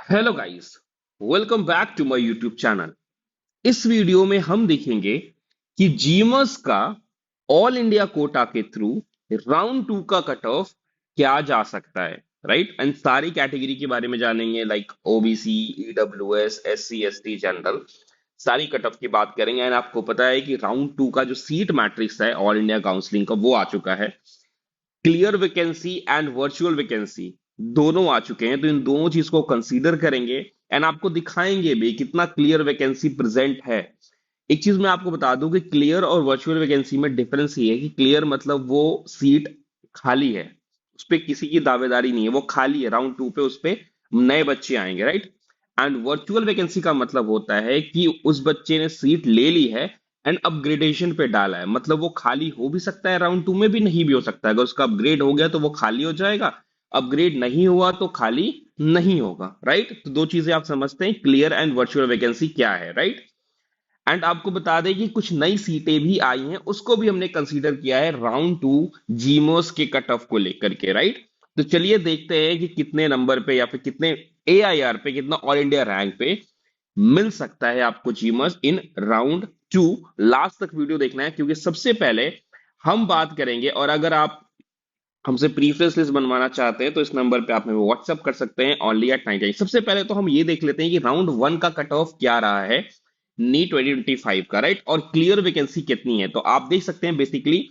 Hello guys, welcome back to my YouTube channel. इस video में हम देखेंगे कि जीमस का ऑल इंडिया कोटा के थ्रू राउंड टू का कट ऑफ क्या जा सकता है, राइट। एंड सारी कैटेगरी के बारे में जानेंगे, like OBC, EWS, SC, ST, general, सारी कट ऑफ की बात करेंगे। एंड आपको पता है कि राउंड टू का जो सीट मैट्रिक्स है ऑल इंडिया काउंसलिंग का वो आ चुका है। Clear vacancy and virtual vacancy दोनों आ चुके हैं, तो इन दोनों चीज को कंसीडर करेंगे एंड आपको दिखाएंगे भी कितना क्लियर वैकेंसी प्रेजेंट है। एक चीज मैं आपको बता दूं कि क्लियर और वर्चुअल वैकेंसी में डिफरेंस ये है कि क्लियर मतलब वो सीट खाली है, उस पर किसी की दावेदारी नहीं है, वो खाली है। राउंड टू पे उस पे नए बच्चे आएंगे, राइट। एंड वर्चुअल वैकेंसी का मतलब होता है कि उस बच्चे ने सीट ले ली है एंड अपग्रेडेशन पे डाला है, मतलब वो खाली हो भी सकता है, राउंड टू में भी नहीं भी हो सकता है। अगर उसका अपग्रेड हो गया तो वो खाली हो जाएगा, अपग्रेड नहीं हुआ तो खाली नहीं होगा, राइट। तो दो चीजें आप समझते हैं, क्लियर एंड वर्चुअल वैकेंसी क्या है, राइट। एंड आपको बता दें कि कुछ नई सीटें भी आई हैं, उसको भी हमने कंसीडर किया है राउंड टू जीमोस के कट ऑफ को लेकर के, राइट। तो चलिए देखते हैं कि कितने नंबर पे या फिर कितने एआईआर पे, कितना ऑल इंडिया रैंक पे मिल सकता है आपको जीमस इन राउंड टू। लास्ट तक वीडियो देखना है, क्योंकि सबसे पहले हम बात करेंगे। और अगर आप हमसे प्रीफेस लिस्ट बनवाना चाहते हैं तो इस नंबर पे आप हमें व्हाट्सअप कर सकते हैं ओनली एट 99। सबसे पहले तो हम ये देख लेते हैं कि राउंड वन का कट ऑफ क्या रहा है नी 2025 का, राइट। और क्लियर वैकेंसी कितनी है, तो आप देख सकते हैं बेसिकली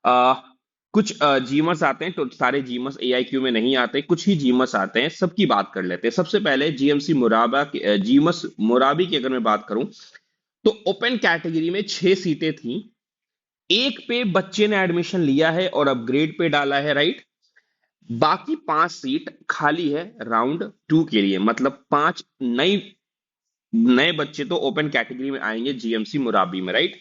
कुछ जीमस आते हैं, तो सारे जीमस एआईक्यू में नहीं आते, कुछ ही जीमस आते हैं, सबकी बात कर लेते हैं। सबसे पहले जीएमसी मुराबा जीमस मुराबी की अगर मैं बात करूं तो ओपन कैटेगरी में 6 सीटें थी। एक पे बच्चे ने एडमिशन लिया है और अपग्रेड पे डाला है, राइट। बाकी 5 सीट खाली है राउंड टू के लिए, मतलब 5 नई नए बच्चे तो ओपन कैटेगरी में आएंगे जीएमसी मुराबी में, राइट।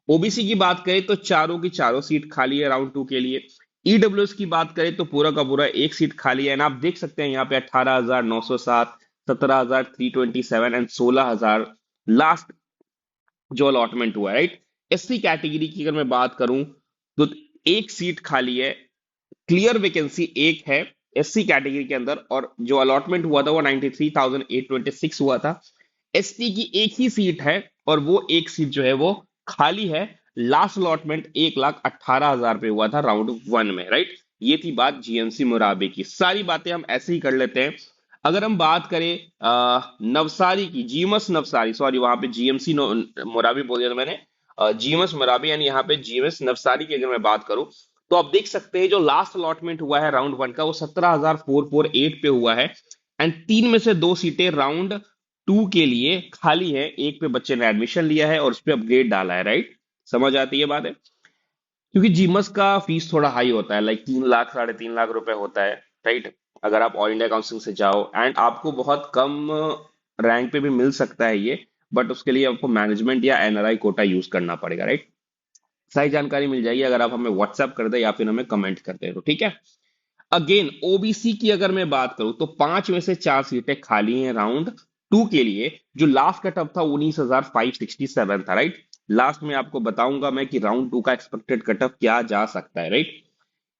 ओबीसी की बात करें तो चारों की चारों सीट खाली है राउंड टू के लिए। ईडब्ल्यूएस की बात करें तो पूरा का पूरा एक सीट खाली है। एंड आप देख सकते हैं यहाँ पे 18,907, 17,327 एंड 16,000 लास्ट जो अलॉटमेंट हुआ है, राइट। एससी कैटेगरी की अगर मैं बात करूं तो एक सीट खाली है, क्लियर वैकेंसी एक है एससी कैटेगरी के अंदर, और जो अलॉटमेंट हुआ था वो 93,826 हुआ था। एसटी की एक ही सीट है और वो एक सीट जो है वो खाली है। लास्ट अलॉटमेंट 1,18,000 पे हुआ था राउंड वन में, राइट। ये थी बात जीएमसी मुराबे की। सारी बातें हम ऐसे ही कर लेते हैं। अगर हम बात करें नवसारी की, जीमस नवसारी, सॉरी वहां पे जीएमसी मुराबी बोल दिया था मैंने, जीमस मुराबी, यानी यहाँ पे जीएमएस नवसारी की अगर मैं बात करूं तो आप देख सकते हैं जो लास्ट अलॉटमेंट हुआ है राउंड वन का वो 17,448 पे हुआ है। एंड तीन में से दो सीटें राउंड टू के लिए खाली है, एक पे बच्चे ने एडमिशन लिया है और उस पे अपग्रेड डाला है, राइट। समझ आती है बात है, क्योंकि जीमस का फीस थोड़ा हाई होता है, लाइक 3 लाख 3.5 लाख रुपए होता है, राइट। अगर आप ऑल इंडिया काउंसिलिंग से जाओ, एंड आपको बहुत कम रैंक पे भी मिल सकता है ये, बट उसके लिए आपको मैनेजमेंट या एनआरआई कोटा यूज करना पड़ेगा, राइट। सारी जानकारी मिल जाएगी अगर आप हमें व्हाट्सएप कर दे या फिर हमें कमेंट कर दे, तो ठीक है। अगेन ओबीसी की अगर मैं बात करूं तो 5 में से 4 सीटें खाली हैं राउंड टू के लिए। जो लास्ट कटअप था 19,567 था, राइट। लास्ट में आपको बताऊंगा मैं कि राउंड टू का एक्सपेक्टेड कटअप क्या जा सकता है, राइट।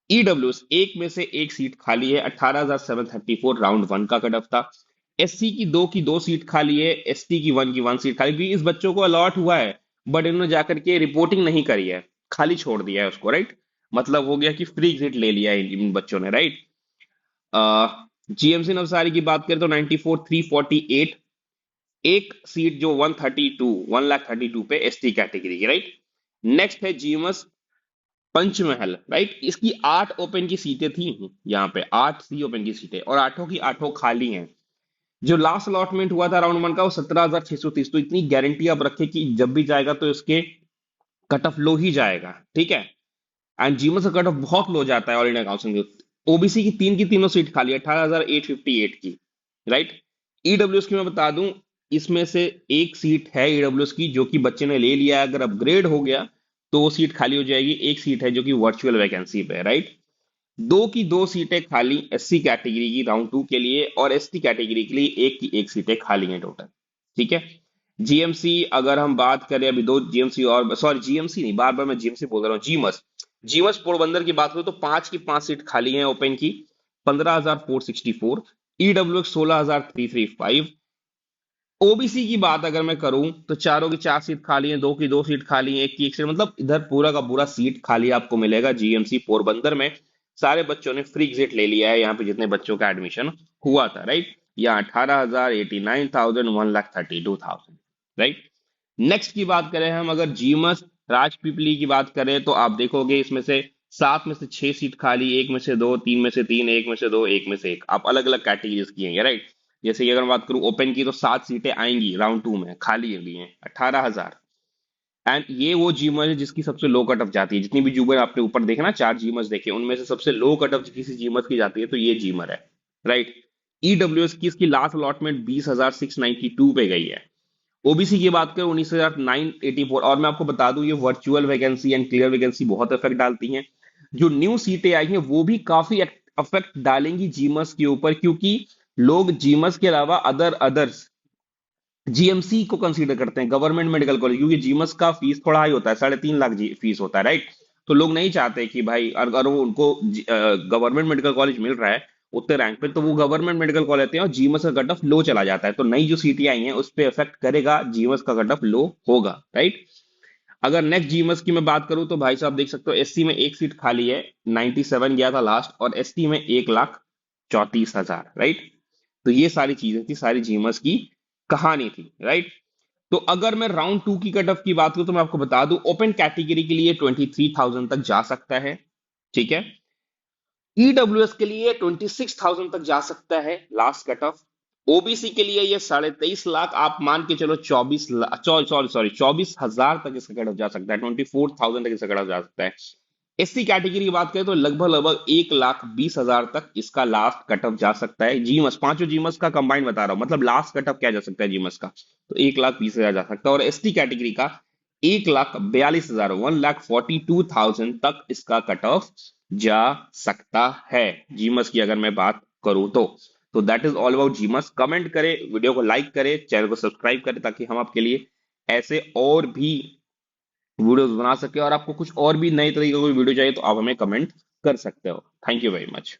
ईडब्ल्यूएस एक में से एक सीट खाली है, 18,734 राउंड वन का कटअप था। एससी की दो सीट खाली है, एसटी की वन सीट खाली, क्योंकि इस बच्चों को अलॉट हुआ है बट इन्होंने जाकर के रिपोर्टिंग नहीं करी है, खाली छोड़ दिया है उसको, राइट। मतलब हो गया कि फ्री एग्जिट ले लिया है इन बच्चों ने, राइट। जीएमसी नवसारी की बात करें तो 94,348, एक सीट जो 1,32 पे एसटी कैटेगरी की, राइट। नेक्स्ट है जीएमएस पंचमहल, राइट। इसकी 8 ओपन की सीटें थी, यहाँ पे 8 सी ओपन की सीटें और आठों की आठों खाली हैं। जो लास्ट अलॉटमेंट हुआ था राउंड वन का वो 17,630, तो इतनी गारंटी आप रखें कि जब भी जाएगा तो इसके कट ऑफ लो ही जाएगा, ठीक है। एंड जीमस का कट ऑफ बहुत लो जाता है ऑल इंडिया काउंसिल। ओबीसी की तीन तीनों सीट खाली है, 18,858 की, राइट। ईडब्ल्यूएस की मैं बता दूं, इसमें से एक सीट है ईडब्ल्यूएस की जो कि बच्चे ने ले लिया है, अगर अपग्रेड हो गया तो वो सीट खाली हो जाएगी। एक सीट है जो कि वर्चुअल वैकेंसी पे है, राइट। दो की दो सीटें खाली एससी कैटेगरी की राउंड टू के लिए, और एसटी कैटेगरी के लिए एक की एक सीटें खाली हैं टोटल, ठीक है। जीएमसी अगर हम बात करें, अभी दो जीएमसी और, सॉरी जीएमसी नहीं, बार बार मैं जीएमसी बोल रहा हूँ, जीमस जीमस पोरबंदर की बात करूं तो 5 की 5 सीट खाली हैं ओपन की, 15,464। EWS 16,335। ओबीसी की बात अगर मैं करूं तो चारों की चार सीट खाली है, दो की दो सीट खाली है, एक की एक सीट, मतलब इधर पूरा का पूरा सीट खाली आपको मिलेगा जीएमसी पोरबंदर में। सारे बच्चों ने फ्री एग्जिट ले लिया है यहाँ पे, जितने बच्चों का एडमिशन हुआ था, राइट। यहाँ 18,000, 89,000, 1,32,000, राइट। नेक्स्ट की बात करें हम, अगर जीमस राजपीपली की बात करें तो आप देखोगे इसमें से सात में से छह सीट खाली, एक में से दो, तीन में से तीन, एक में से दो, एक में से एक, आप अलग अलग कैटेगरीज की हैं, राइट। जैसे कि अगर मैं बात करूं ओपन की तो सात सीटें आएंगी राउंड टू में, खाली हुई हैं 18,000। एंड ये वो जीमर है जिसकी सबसे लो कट ऑफ जाती है, जितनी भी जीमर आपने ऊपर देखे ना, चार जीमर्स देखे, उनमें से सबसे लो कट ऑफ किसी जीमर की जाती है तो ये जीमर है, राइट। ईडब्ल्यूएस की इसकी लास्ट अलॉटमेंट 20,692 पे गई है। ओबीसी की बात करें 19,984। और मैं आपको बता दूं, ये virtual vacancy and clear vacancy बहुत इफेक्ट डालती हैं। जो न्यू सीटें आई हैं वो भी काफी इफेक्ट डालेंगी जीमस के ऊपर, क्योंकि लोग जीमस के अलावा अदर्स जीएमसी को कंसीडर करते हैं, गवर्नमेंट मेडिकल कॉलेज, क्योंकि जीमस का फीस थोड़ा हाई होता है, 3.5 लाख फीस होता है, राइट। तो लोग नहीं चाहते कि भाई अगर वो उनको गवर्नमेंट मेडिकल कॉलेज मिल रहा है उतने रैंक पे, तो वो गवर्नमेंट मेडिकल कॉलेज लेते हैं और जीमस का कट ऑफ लो चला जाता है। तो नई जो सीटें आई हैं उस पर इफेक्ट करेगा, जीमस का कट ऑफ लो होगा, राइट। अगर नेक्स्ट जीमस की मैं बात करूं तो भाई साहब देख सकते हो, एससी में एक सीट खाली है, 97 गया था लास्ट, और एसटी में 1,34,000, राइट। तो ये सारी चीजें थी, सारी जीमस की कहानी थी, राइट। तो अगर मैं राउंड टू की कट ऑफ की बात करूं तो मैं आपको बता दूं, ओपन कैटेगरी के लिए 23,000 तक जा सकता है, ठीक है। ईडब्ल्यूएस के लिए 26,000 तक जा सकता है लास्ट कट ऑफ। ओबीसी के लिए ये 23.5 लाख, आप मान के चलो 24 24,000 तक इसका कट ऑफ जा सकता है, 24,000 तक इसका कट ऑफ जा सकता है। एससी कैटेगरी की बात करें तो लगभग लगभग 1,20,000 तक इसका लास्ट कट ऑफ जा सकता है। जीमस, पांचों जीमस का कंबाइंड बता रहा हूं, मतलब लास्ट कट ऑफ क्या जा सकता है जीमस का, तो 1,20,000 जा सकता है। और एसटी कैटेगरी का 1,42,000, 1,42,000 तक इसका कट ऑफ जा सकता है, जीमस की अगर मैं बात करूं तो दैट इज ऑल अबाउट जीमस। कमेंट करें, वीडियो को लाइक करें, चैनल को सब्सक्राइब करें, ताकि हम आपके लिए ऐसे और भी वीडियोस बना सके। और आपको कुछ और भी नए तरीके का कोई वीडियो चाहिए तो आप हमें कमेंट कर सकते हो। Thank you very much.